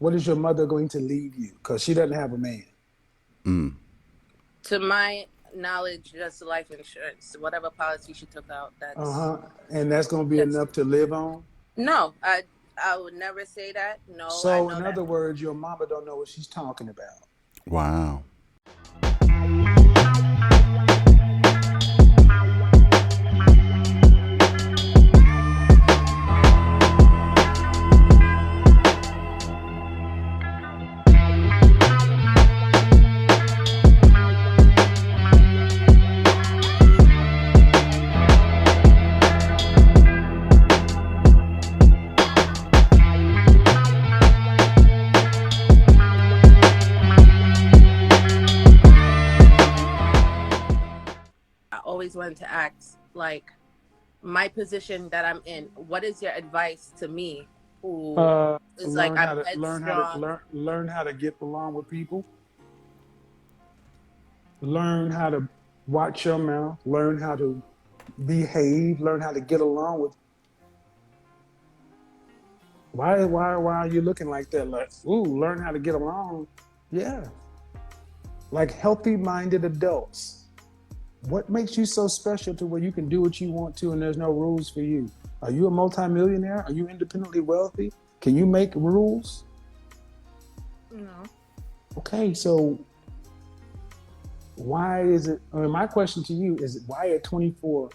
What is your mother going to leave you? Because she doesn't have a man. Mm. To my knowledge, just life insurance, whatever policy she took out. And that's going to be That's enough to live on? no. I would never say that. No, I So, know in that. other words, your mama don't know what she's talking about. Wow. I always wanted to ask, like, my position that I'm in. What is your advice to me, who is like Learn how I'm to headstrong? learn how to get along with people. Learn how to watch your mouth. Learn how to behave. Learn how to get along with. Why are you looking like that? Like, ooh, learn how to get along. Yeah, like healthy-minded adults. What makes you so special to where you can do what you want to and there's no rules for you? Are you a multimillionaire? Are you independently wealthy? Can you make rules? No. Okay, so why is it? I mean, my question to you is: why at 24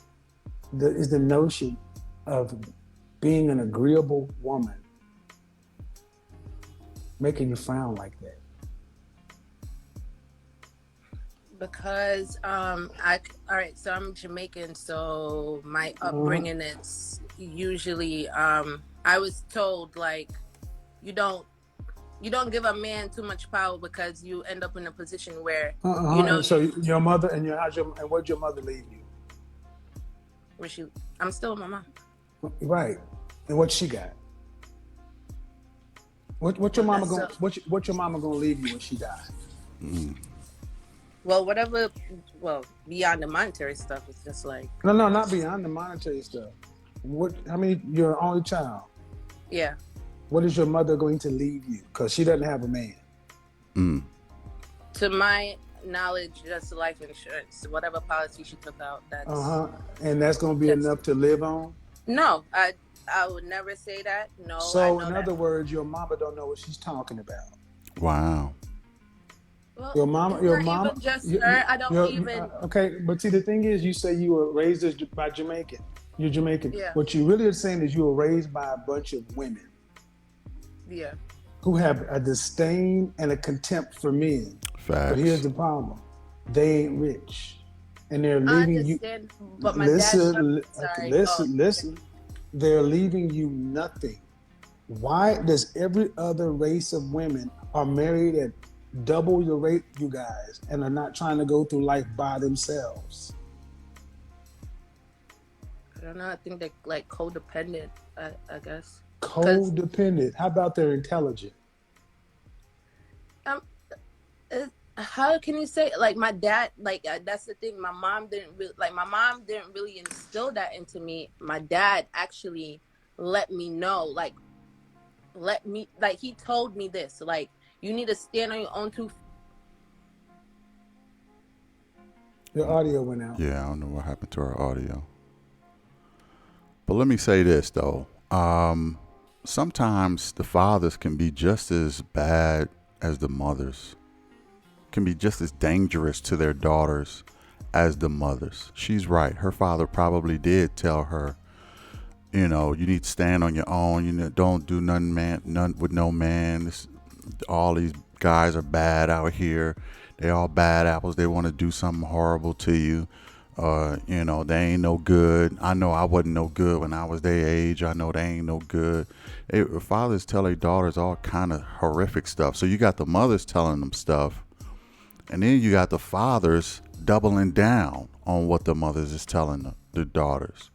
is the notion of being an agreeable woman making you frown like that? Because I all right. So I'm Jamaican. So my Uh-huh. upbringing, it's usually I was told like you don't you don't give a man too much power because you end up in a position where And so you your mother and and what'd your mother leave you? where she I'm still with my mom. Right. And what she got? What your Well, mama that's going what your mama gonna leave you when she die? Mm. well whatever. Well, beyond the monetary stuff, it's just like No, not beyond the monetary stuff. What? How many? Your only child. yeah. What is your mother going to leave you? Because she doesn't have a man. Mm. To my knowledge, just life insurance, whatever policy she took out. And that's going to be That's enough to live on. no. I would never say that. No, I So, know in that. other words, your mama don't know what she's talking about. Wow. Well, Your mama, it's your not mama, even just her. I don't even. okay. But see, the thing is, you say you were raised by Jamaican. You're Jamaican. Yeah, What you really are saying is you were raised by a bunch of women yeah. who have a disdain and a contempt for men. But here's Facts. the problem: they ain't rich, and they're I leaving you. understand, but my dad. Okay, Sorry. Oh, okay. listen. They're leaving you nothing. Why does every other race of women are married at double your rate, you guys, and are not trying to go through life by themselves? I don't know. I think they're like codependent. I guess because Codependent. How about they're intelligent? um, how can you say like my dad? Like that's the thing. My mom didn't really instill that into me. My dad actually let me know. Like he told me this. Like you need to stand on your own 2 feet. Your audio went out. Yeah, I don't know what happened to our audio. But let me say this though. Sometimes the fathers can be just as bad as the mothers. Can be just as dangerous to their daughters as the mothers. She's right. Her father probably did tell her, you need to stand on your own. Don't do none with no man. All these guys are bad out here. They all bad apples. They want to do something horrible to you. They ain't no good. I know I wasn't no good when I was their age. I know they ain't no good. Fathers tell their daughters all kind of horrific stuff. So you got the mothers telling them stuff, and then you got the fathers doubling down on what the mothers is telling the daughters.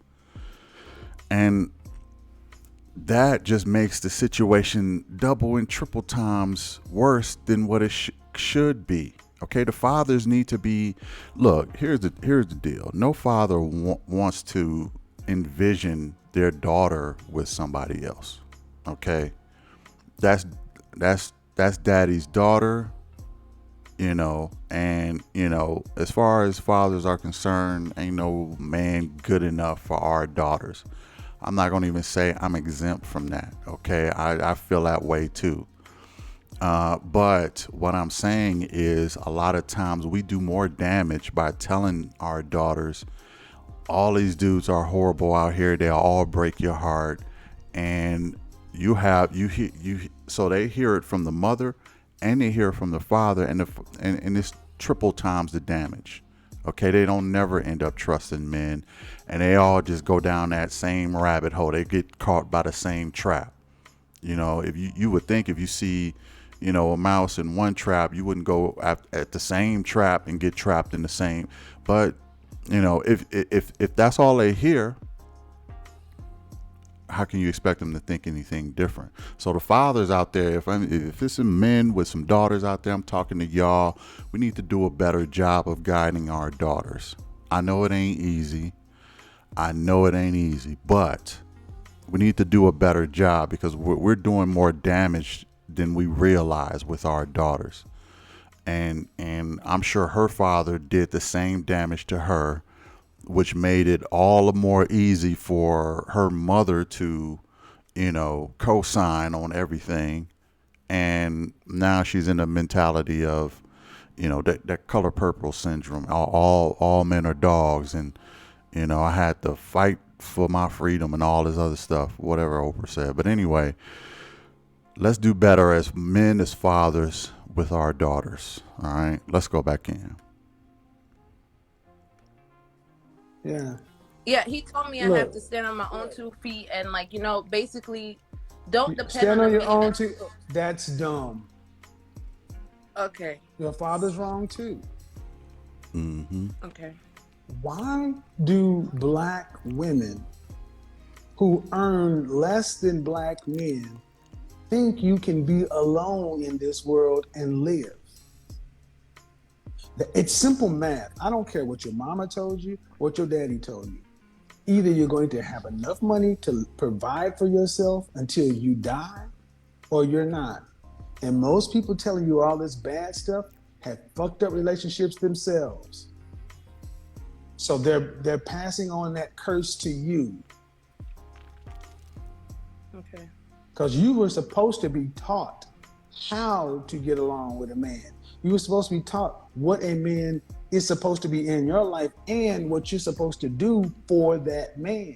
And that just makes the situation double and triple times worse than what it should be. Okay, the fathers need to be. Look, here's the deal. No father wants to envision their daughter with somebody else. Okay, that's that's daddy's daughter, and as far as fathers are concerned, ain't no man good enough for our daughters. I'm not gonna even say I'm exempt from that. Okay, I feel that way too. But what I'm saying is, a lot of times we do more damage by telling our daughters all these dudes are horrible out here. They'll all break your heart, and so they hear it from the mother, and they hear it from the father, and it's triple times the damage. Okay, they don't never end up trusting men, and they all just go down that same rabbit hole. They get caught by the same trap. If you would think, if you see, a mouse in one trap, you wouldn't go at the same trap and get trapped in the same. But if that's all they hear, how can you expect them to think anything different? So the fathers out there, if it's some men with some daughters out there, I'm talking to y'all. We need to do a better job of guiding our daughters. I know it ain't easy. But we need to do a better job, because we're doing more damage than we realize with our daughters. And I'm sure her father did the same damage to her, which made it all the more easy for her mother to, co-sign on everything. And now she's in the mentality of, that color purple syndrome. All men are dogs, and I had to fight for my freedom and all this other stuff, whatever Oprah said. But anyway, let's do better as men, as fathers, with our daughters. All right, let's go back in. Yeah. Yeah, he told me I have Look, to stand on my own 2 feet and basically don't depend stand on on a your man. own too. That's dumb. Okay. Your father's wrong too. Mm-hmm. Okay. Why do black women who earn less than black men think you can be alone in this world and live? It's simple math. I don't care what your mama told you, what your daddy told you. Either you're going to have enough money to provide for yourself until you die, or you're not. And most people telling you all this bad stuff have fucked up relationships themselves. So they're passing on that curse to you. Okay. Because you were supposed to be taught how to get along with a man. You were supposed to be taught what a man is supposed to be in your life and what you're supposed to do for that man.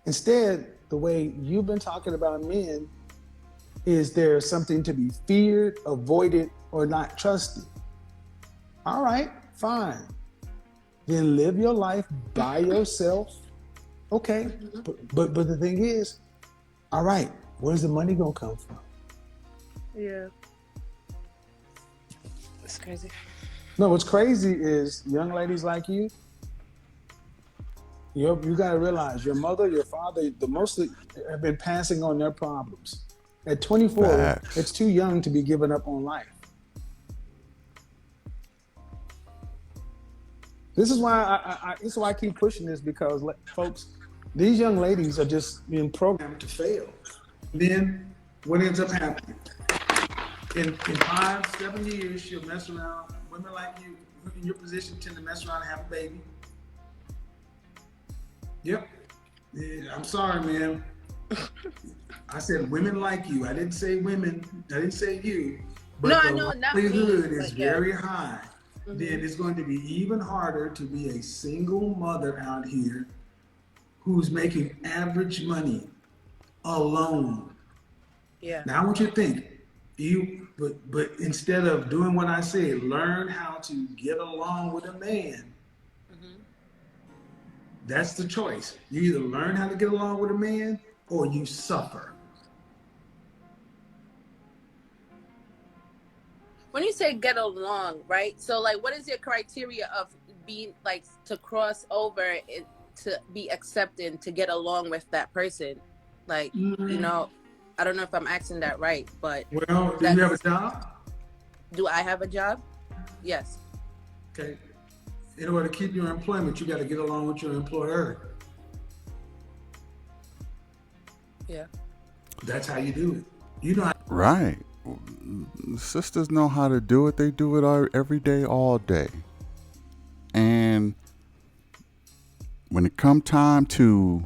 Instead, the way you've been talking about men is there something to be feared, avoided, or not trusted. All right, fine. Then live your life by yourself. Okay, but the thing is, all right, where's the money gonna come from? Yeah. That's crazy. No, what's crazy is young ladies like you got to realize your mother, your father, the mostly have been passing on their problems. At 24, Facts. it's too young to be giving up on life. This is why this is why I keep pushing this, because folks, these young ladies are just being programmed to fail. Then what ends up happening? In 5-7 years, she'll mess around. Women like you in your position tend to mess around and have a baby. Yep. Yeah, I'm sorry, man. I said women like you. I didn't say women. I didn't say you. But No, I the know, not me, likelihood is but yeah. very high. Then it's going to be even harder to be a single mother out here who's making average money alone. Yeah. Now I want you to think. But instead of doing what I said, learn how to get along with a man. That's the choice. You either learn how to get along with a man or you suffer. When you say get along, right? So what is your criteria of being to cross over to be accepted to get along with that person? I don't know if I'm asking that right, but well, do you have a job? Do I have a job? Yes. Okay. In order to keep your employment, you got to get along with your employer. Yeah. That's how you do it. You know. Right. sisters know how to do it. They do it every day, all day. And when it come time to,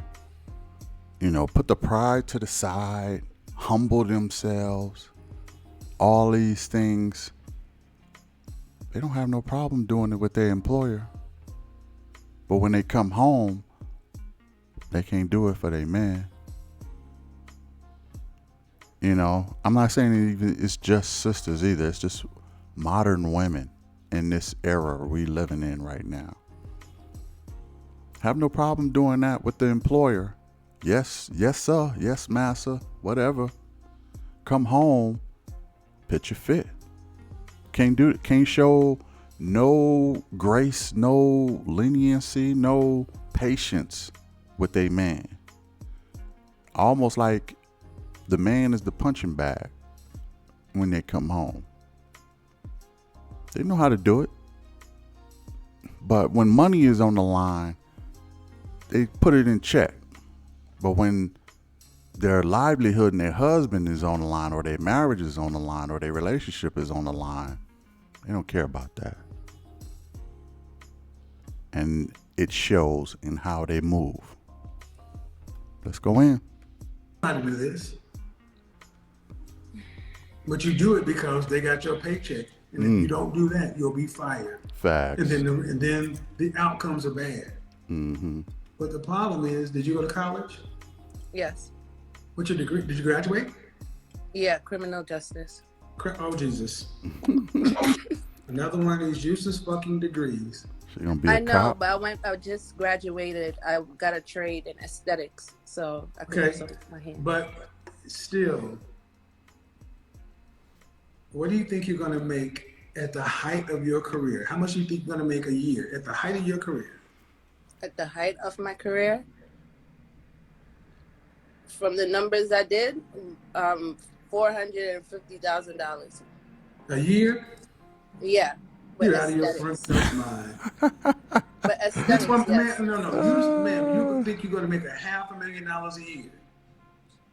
put the pride to the side, humble themselves, all these things, they don't have no problem doing it with their employer. But when they come home, they can't do it for their man. I'm not saying it's just sisters either. It's just modern women in this era we living in right now. Have no problem doing that with the employer. Yes, sir. Yes, massa. Whatever. Come home, pitch your fit. Can't do it. Can't show no grace, no leniency, no patience with a man. Almost like the man is the punching bag when they come home. They know how to do it. But when money is on the line, they put it in check. But when their livelihood and their husband is on the line, or their marriage is on the line, or their relationship is on the line, they don't care about that. And it shows in how they move. Let's go in. How to do this. But you do it because they got your paycheck. And if you don't do that, you'll be fired. Facts. And then the outcomes are bad. Mm-hmm. But the problem is, did you go to college? Yes. What's your degree? Did you graduate? Yeah, criminal justice. Oh, Jesus. Another one of these useless fucking degrees. She's gonna be a cop. But I just graduated. I got a trade in aesthetics, so I can do something with my hand. But still, what do you think you're gonna make at the height of your career? How much do you think you're gonna make a year at the height of your career? At the height of my career, from the numbers I did, $450,000 a year. Yeah, you're out of your front mind. But aesthetics, yes. Ma'am, you think you're going to make $500,000 a year?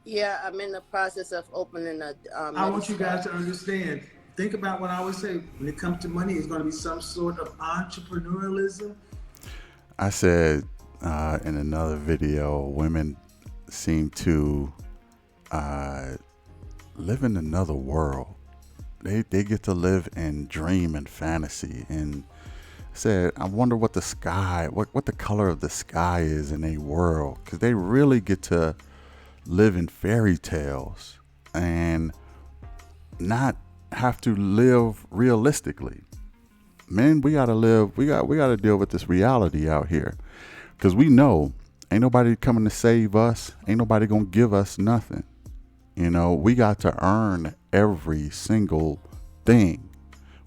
Yeah, I'm in the process of opening a. I want you guys to understand. Think about what I always say. When it comes to money, it's going to be some sort of entrepreneurialism. I said in another video, women seem to live in another world. They get to live and dream and fantasy. And said, I wonder what the sky, what the color of the sky is in a world, because they really get to live in fairy tales and not have to live realistically. Men, we gotta live. We gotta deal with this reality out here, because we know ain't nobody coming to save us. Ain't nobody gonna give us nothing. We got to earn every single thing,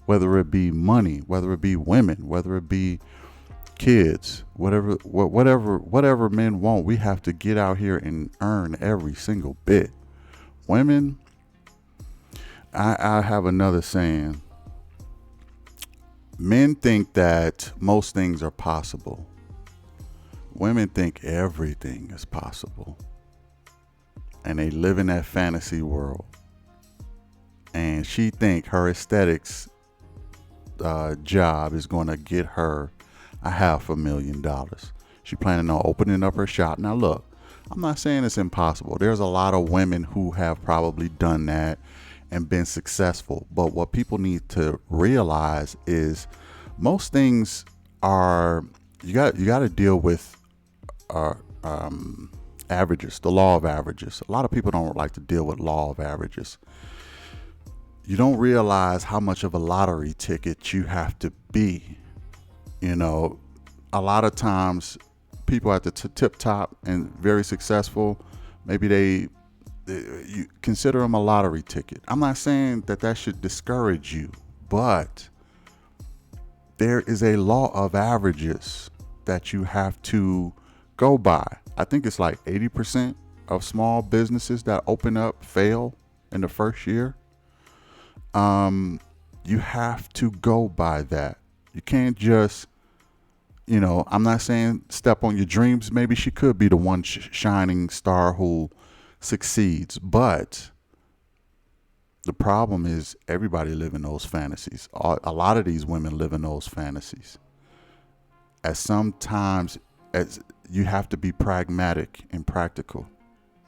whether it be money, whether it be women, whether it be kids, whatever men want. We have to get out here and earn every single bit. Women, I have another saying. Men think that most things are possible. Women think everything is possible. And they live in that fantasy world. And she think her aesthetics job is going to get her $500,000. She planning on opening up her shop. Now look, I'm not saying it's impossible. There's a lot of women who have probably done that and been successful. But what people need to realize is most things are, you got to deal with averages, the law of averages. A lot of people don't like to deal with law of averages. You don't realize how much of a lottery ticket you have to be. A lot of times people at the tip top and very successful, maybe you consider them a lottery ticket. I'm not saying that should discourage you, but there is a law of averages that you have to go by. I think it's like 80% of small businesses that open up fail in the first year. You have to go by that. You can't just, I'm not saying step on your dreams. Maybe she could be the one shining star who succeeds, but The problem is everybody live in those fantasies. A lot of these women live in those fantasies. As sometimes as you have to be pragmatic and practical.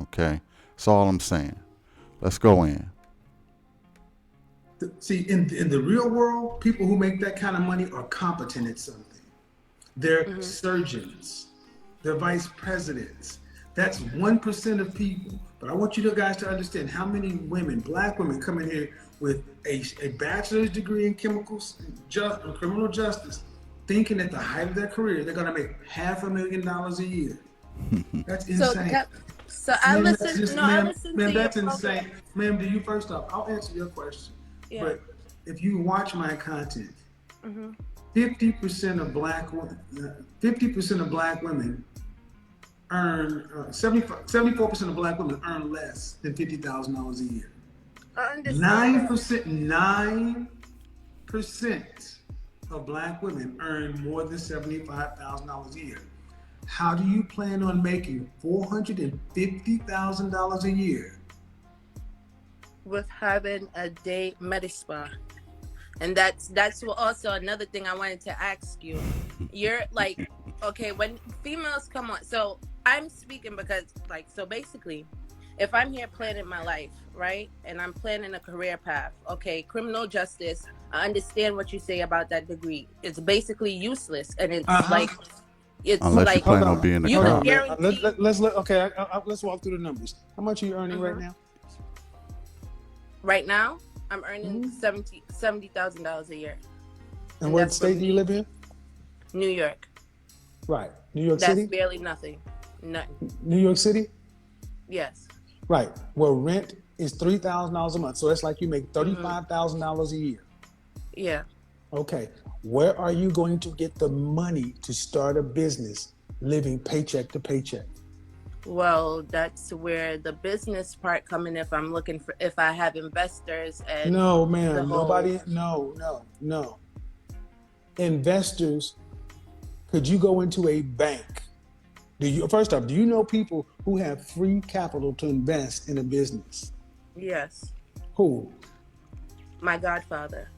Okay, that's all I'm saying. Let's go in. See, in the real world, people who make that kind of money are competent at something. They're surgeons. They're vice presidents. That's 1% of people. But I want you guys to understand how many women, black women, come in here with a bachelor's degree in criminal justice, thinking at the height of their career they're going to make $500,000 a year. That's insane. So I Ma'am, listen. I listen to that's your insane. program. Ma'am, do you first off? I'll answer your question. Yeah. But if you watch my content, 50% of black women, 50% of black women earn 74% of black women earn less than $50,000 a year. 9% of black women earn more than $75,000 a year. How do you plan on making $450,000 a year? With having a day Medispa. And that's also another thing I wanted to ask you. You're like, okay, when females come on, so I'm speaking because so basically, if I'm here planning my life, right, and I'm planning a career path, okay, criminal justice, I understand what you say about that degree. It's basically useless, and it's it's unless like you plan on being a you cop. guarantee. Let's walk through the numbers. How much are you earning right now? Right now, I'm earning $70,000 a year. And what state do you live in? New York. Right. New York City? That's barely nothing. Nothing. New York City? Yes. Right. Well, rent is $3,000 a month. So that's like you make $35,000 a year. Yeah. Okay. Where are you going to get the money to start a business living paycheck to paycheck? Well, that's where the business part come in. If I have investors and no, ma'am, no. Investors, could you go into a bank? First off, do you know people who have free capital to invest in a business? Yes. Who? My godfather.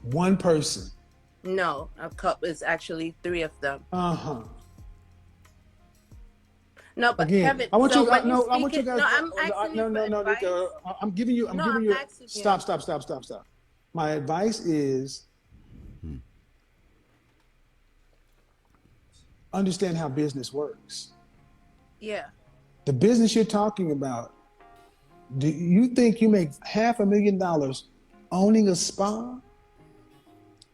One person? No, it's actually 3 of them. No, but again, Kevin, I want so you. when No, you I want you guys. no, I'm asking you for advice. I'm giving you. asking Stop. My advice is understand how business works. Yeah. The business you're talking about. Do you think you make $500,000 owning a spa?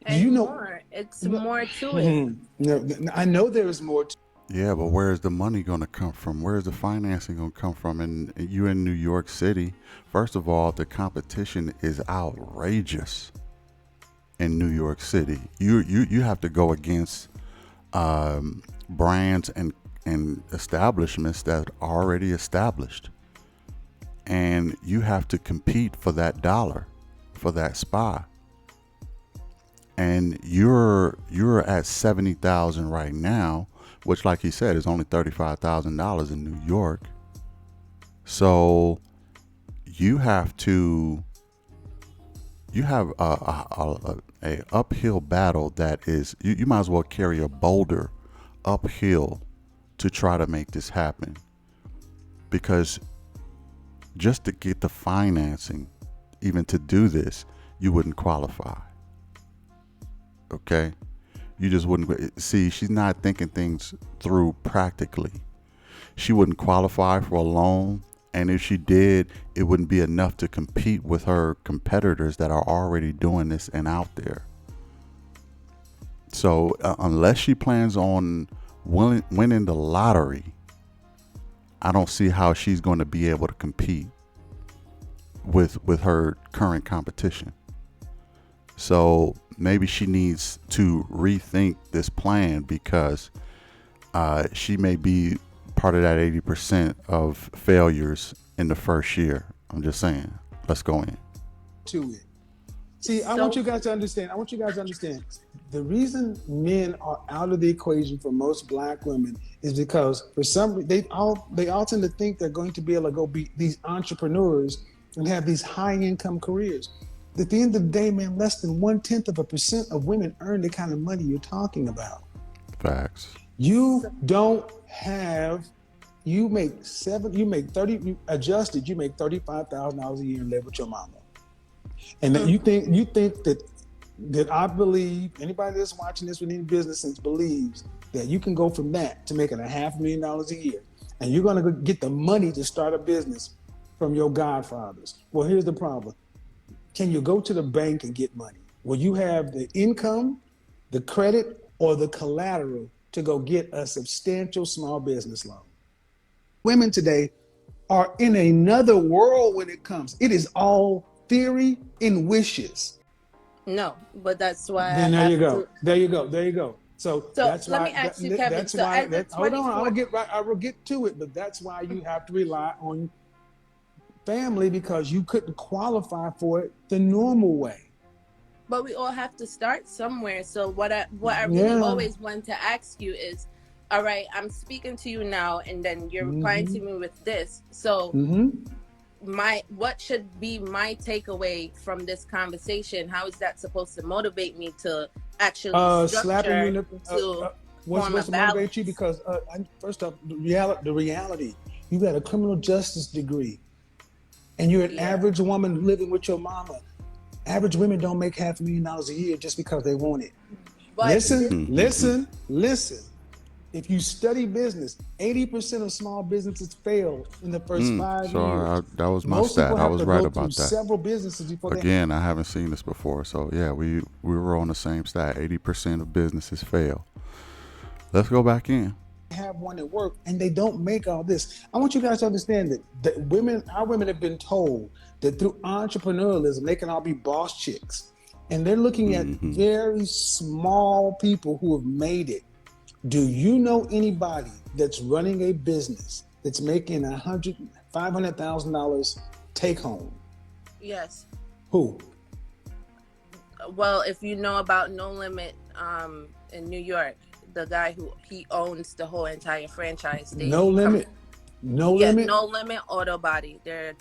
And do you know more? It's more to it. No, I know there is more. Yeah, but where's the money going to come from? Where's the financing going to come from? And you in New York City, first of all, the competition is outrageous in New York City. You have to go against brands and establishments that are already established. And you have to compete for that dollar, for that spa. And you're at 70,000 right now, which, like he said, is only $35,000 in New York. So you have a uphill battle that is, you might as well carry a boulder uphill to try to make this happen, because just to get the financing, even to do this, you wouldn't qualify. Okay? You just wouldn't. See, she's not thinking things through practically. She wouldn't qualify for a loan, and if she did, it wouldn't be enough to compete with her competitors that are already doing this and out there. So unless she plans on winning the lottery, I don't see how she's going to be able to compete with her current competition. So maybe she needs to rethink this plan, because she may be part of that 80% of failures in the first year. I'm just saying, let's go in. To it. See, I want you guys to understand. The reason men are out of the equation for most black women is because for some they all tend to think they're going to be able to go be these entrepreneurs and have these high income careers. At the end of the day, man, less than 1/10% of women earn the kind of money you're talking about. Facts. You don't have, you make 30, you adjusted, you make $35,000 a year and live with your mama. And that you think that I believe anybody that's watching this with any business believes that you can go from that to making $500,000 a year, and you're going to get the money to start a business from your godfathers. Well, here's the problem. Can you go to the bank and get money? Will you have the income, the credit, or the collateral to go get a substantial small business loan? Women today are in another world when it comes. It is all theory and wishes. No, but that's why Then I there have you go. to. There you go. There you go. So that's Let why. me ask you, Kevin. That's So why. as a Hold on. 24, I will get to it. But that's why you have to rely on family, because you couldn't qualify for it the normal way. but we all have to start somewhere. So what I really Yeah. always want to ask you is, all right, I'm speaking to you now, and then you're replying to me with this. So what should be my takeaway from this conversation? How is that supposed to motivate me to actually Slapping you in structure the. to What's form a supposed to motivate you? balance? Because first up, the reality. You got a criminal justice degree, and you're an average woman living with your mama. Average women don't make $500,000 a year just because they want it. But Listen. If you study business, 80% of small businesses fail in the first 5 years. That was my Most stat. people I have was to right go through about that. several businesses before Again, I haven't seen this before. So yeah, we were on the same stat. 80% of businesses fail. Let's go back in. have one at work, and they don't make all this. I want you guys to understand that our women have been told that through entrepreneurialism, they can all be boss chicks. And they're looking at very small people who have made it. Do you know anybody that's running a business that's making $500,000 take home? yes. Who? Well, if you know about No Limit in New York, the guy who he owns the whole entire franchise. No Limit. No Limit. No Limit Auto Body. They're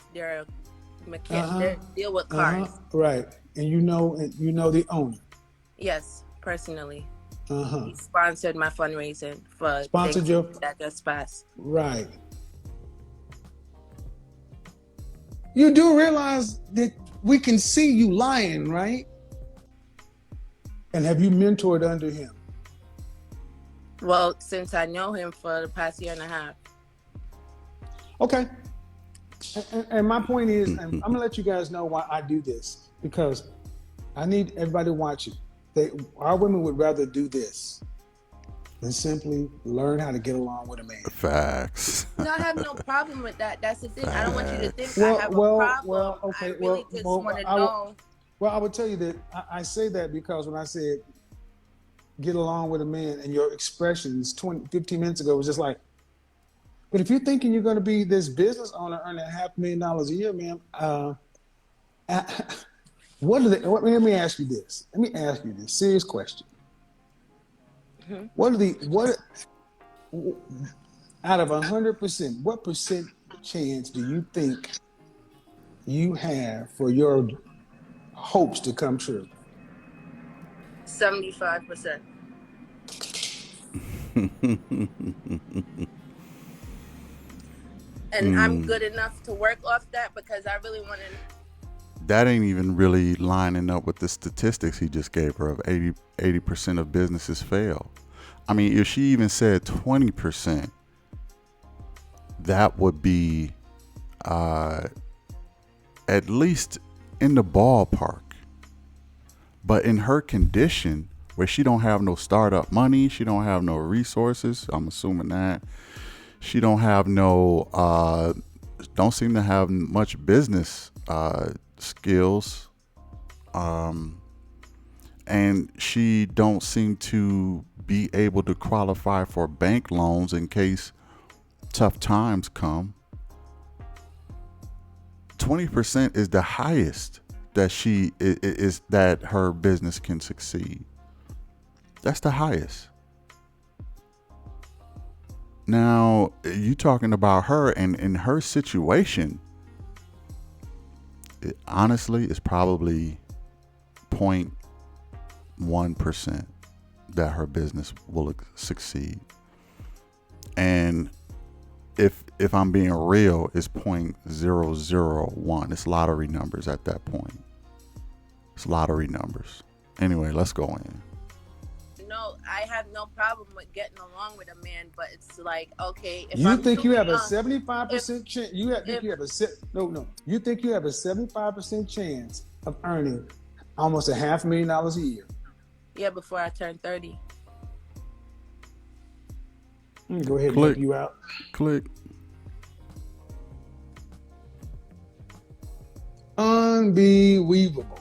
mechanic. They deal with cars. Right. And you know the owner. Yes, personally. He sponsored my fundraising for Sponsored your that just passed. Right. You do realize that we can see you lying, right? And have you mentored under him? Well, since I know him for the past year and a half. Okay. And my point is, and I'm gonna let you guys know why I do this, because I need everybody watching. Our women would rather do this than simply learn how to get along with a man. Facts. No, I have no problem with that. That's the thing. I don't want you to think I have a problem. I really just want to know. Well, I would tell you that I say that because when I said get along with a man, and your expressions 15 minutes ago was just like, but if you're thinking you're going to be this business owner earning $500,000 a year, man, let me ask you this. Serious question. Out of 100%, what percent chance do you think you have for your hopes to come true? 75%. And I'm good enough to work off that because I really want to. That ain't even really lining up with the statistics he just gave her of 80% of businesses fail. I mean, if she even said 20%, that would be at least in the ballpark. But in her condition, where she don't have no startup money, she don't have no resources, I'm assuming that. She don't have don't seem to have much business skills. And she don't seem to be able to qualify for bank loans in case tough times come. 20% is the highest that she is that her business can succeed. That's the highest. Now, you talking about her and in her situation, honestly, it's probably 0.1% that her business will succeed. And if I'm being real, it's 0.001. It's lottery numbers at that point. It's lottery numbers. Anyway, let's go in. No, I have no problem with getting along with a man, but it's like, okay, if You I'm think too you have a young, 75% chance? if You think you have a 75% chance of earning almost $500,000 a year? yeah, before I turn 30. Let me go ahead and Click. help you out. Click. Unbelievable.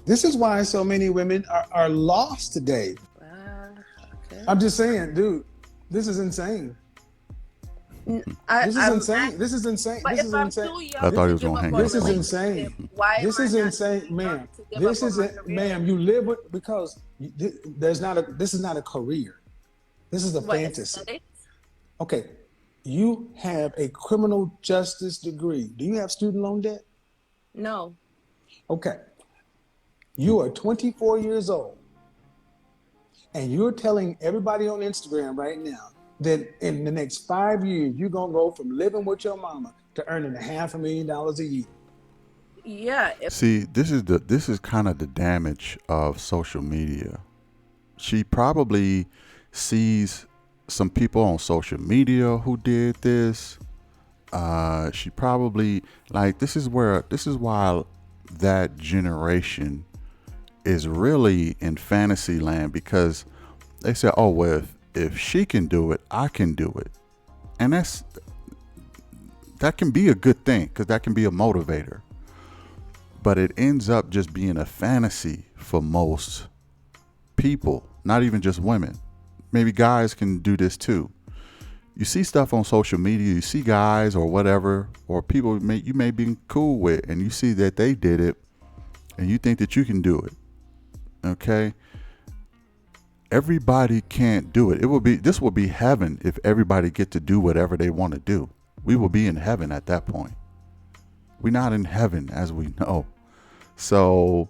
This is why so many women are lost today. Okay. I'm just saying, dude, this is insane. This is insane. This is insane. But this if is I'm insane. too young I thought he to was give gonna up hang on up This is on me. relationship, insane. why This am is I not insane, too young ma'am. to give This up on is my it, career? ma'am. You live with because there's not a. This is not a career. This is a What, fantasy. aesthetics? Okay, you have a criminal justice degree. Do you have student loan debt? No. Okay, you are 24 years old, and you're telling everybody on Instagram right now that in the next 5 years you're gonna go from living with your mama to earning $500,000 a year. Yeah. See, this is kind of the damage of social media. She probably sees some people on social media who did this. She probably this is why that generation is really in fantasy land, because they say, oh well, if she can do it, I can do it. And that can be a good thing, because that can be a motivator. But it ends up just being a fantasy for most people, not even just women. Maybe guys can do this too. You see stuff on social media, you see guys or whatever, or people you may be cool with, and you see that they did it, and you think that you can do it. Okay? Everybody can't do it. This will be heaven if everybody get to do whatever they want to do. We will be in heaven at that point. We're not in heaven, as we know. So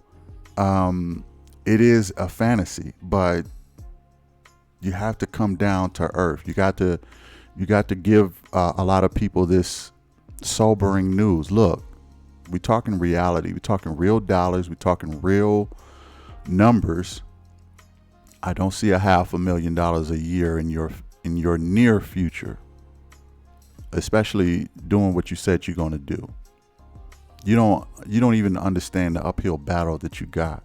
it is a fantasy, but you have to come down to earth. You got to give a lot of people this sobering news. Look, we're talking reality. We're talking real dollars. We're talking real numbers. I don't see $500,000 a year in your near future, especially doing what you said you're going to do. You don't even understand the uphill battle that you got.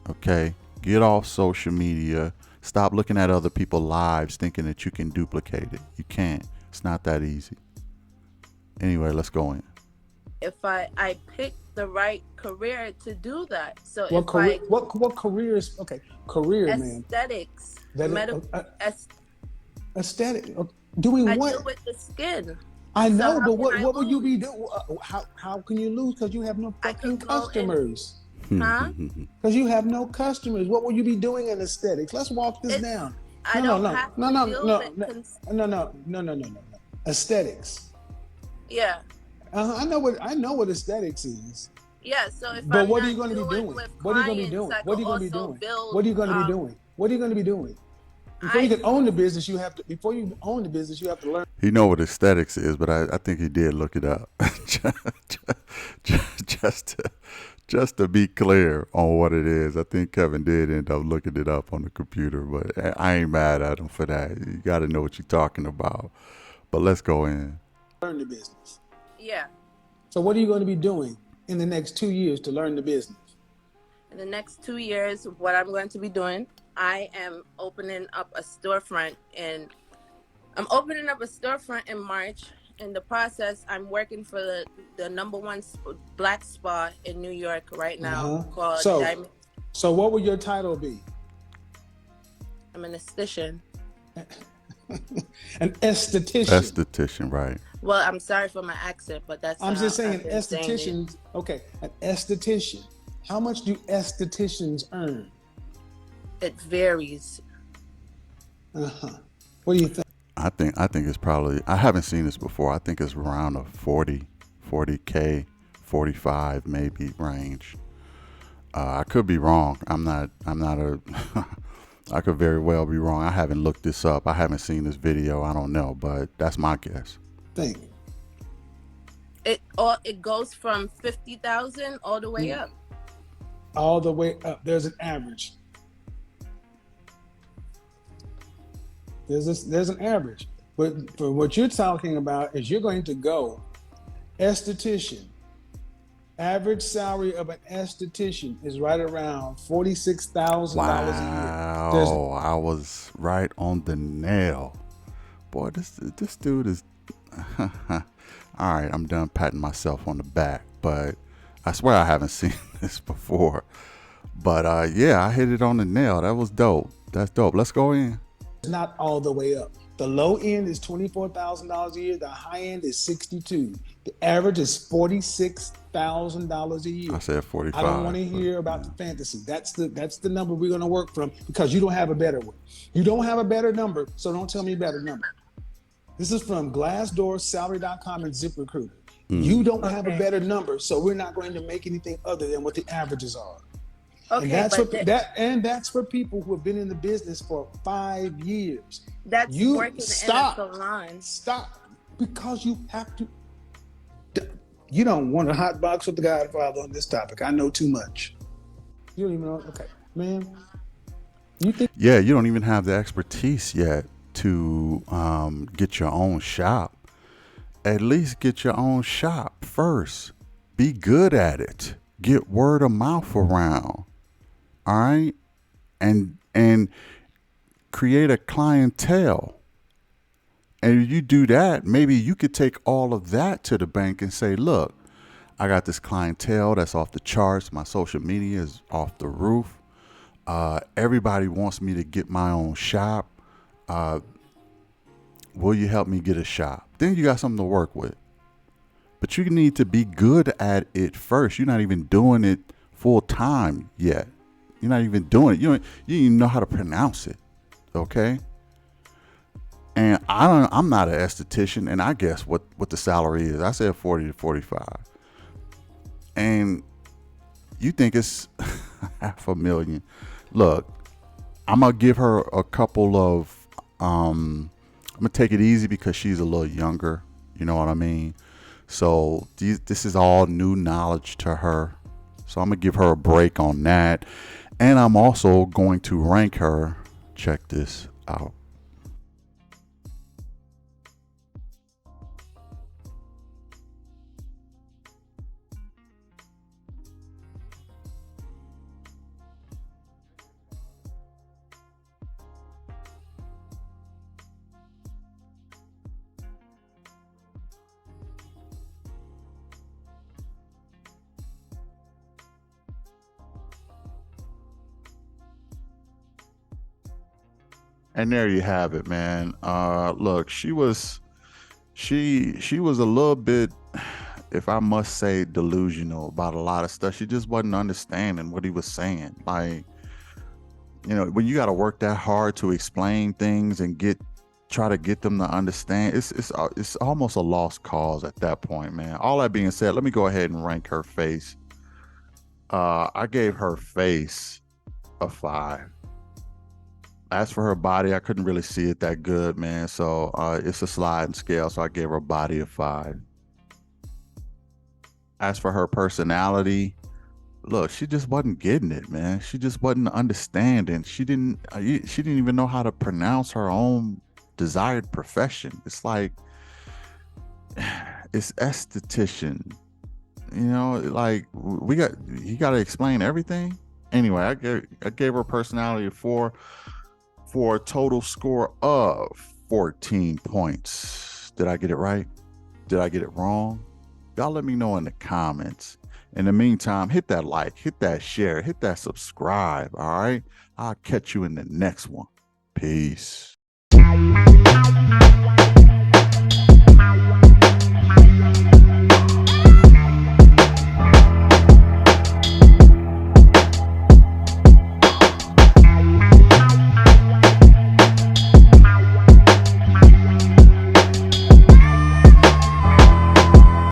Okay? Get off social media. Stop looking at other people's lives thinking that you can duplicate it. You can't. It's not that easy. Anyway, let's go in. If I pick the right career to do that. So what career? What careers? Okay, career, man. Aesthetics. Aesthetic. Doing what? I deal with the skin. I know, So but what will you be doing? How can you lose? Because you have no fucking customers. Huh? Because you have no customers. What will you be doing in aesthetics? Let's walk this down. No. Aesthetics. Yeah. I know what aesthetics is. Yeah. So if but I'm what not are you going to be doing? What are you going to be doing? What are you going to be doing? What are you going to be doing? What are you going to be doing? Before you can own the business, you have to. Before you own the business, you have to learn. He know what aesthetics is, but I think he did look it up just to be clear on what it is. I think Kevin did end up looking it up on the computer, but I ain't mad at him for that. You got to know what you're talking about. But let's go in. Learn the business. Yeah. So what are you going to be doing in the next 2 years to learn the business? In the next 2 years, what I'm going to be doing, I am opening up a storefront in March. In the process, I'm working for the number one black spa in New York right now called Diamond. So what will your title be? I'm an esthetician. An esthetician. Esthetician, right. Well, I'm sorry for my accent, but that's I'm just saying estheticians. Okay, an esthetician. How much do estheticians earn? It varies. What do you think? I think it's probably, I haven't seen this before. I think it's around a 40K, 45 maybe range. I could be wrong. I'm not a I could very well be wrong. I haven't looked this up. I haven't seen this video. I don't know, but that's my guess. Think. It goes from 50,000 all the way up. All the way up. There's an average. There's an average. But for what you're talking about is you're going to go esthetician. Average salary of an esthetician is right around $46,000 a year. Wow, I was right on the nail. Boy, this dude is. All right, I'm done patting myself on the back, but I swear I haven't seen this before. But yeah, I hit it on the nail. That was dope. That's dope. Let's go in. Not all the way up. The low end is $24,000 a year. The high end is $62,000. The average is $46,000 a year. I said 45. I don't want to hear about the fantasy. That's the number we're going to work from, because you don't have a better one. You don't have a better number, so don't tell me a better number. This is from Glassdoor, Salary.com, and ZipRecruiter. You don't have a better number, so we're not going to make anything other than what the averages are. Okay, and that's for people who have been in the business for 5 years. That's you working stop, in a salon. Stop, because you have to. You don't want a hot box with the Godfather on this topic. I know too much. You don't even know. Okay, man. You think? Yeah, you don't even have the expertise yet to get your own shop. At least get your own shop first. Be good at it. Get word of mouth around. All right, and create a clientele. And if you do that, maybe you could take all of that to the bank and say, look, I got this clientele that's off the charts. My social media is off the roof. Everybody wants me to get my own shop. Will you help me get a shop? Then you got something to work with. But you need to be good at it first. You're not even doing it full time yet. You're not even doing it. You don't even know how to pronounce it. Okay. And I'm not an esthetician, and I guess what the salary is. I said 40 to 45. And you think it's $500,000. Look, I'm gonna give her a couple of I'm gonna take it easy because she's a little younger. You know what I mean? So this is all new knowledge to her. So I'm gonna give her a break on that. And I'm also going to rank her. Check this out. And there you have it, man. Look, she was a little bit, if I must say, delusional about a lot of stuff. She just wasn't understanding what he was saying. Like, when you got to work that hard to explain things and try to get them to understand, it's almost a lost cause at that point, man. All that being said, let me go ahead and rank her face. I gave her face a 5. As for her body, I couldn't really see it that good, man. So it's a sliding scale. So I gave her body a 5. As for her personality, look, she just wasn't getting it, man. She just wasn't understanding. She didn't even know how to pronounce her own desired profession. It's like, it's esthetician. Like you got to explain everything. Anyway, I gave her personality a 4. For a total score of 14 points. Did I get it right? Did I get it wrong? Y'all let me know in the comments. In the meantime, hit that like, hit that share, hit that subscribe, all right? I'll catch you in the next one. Peace.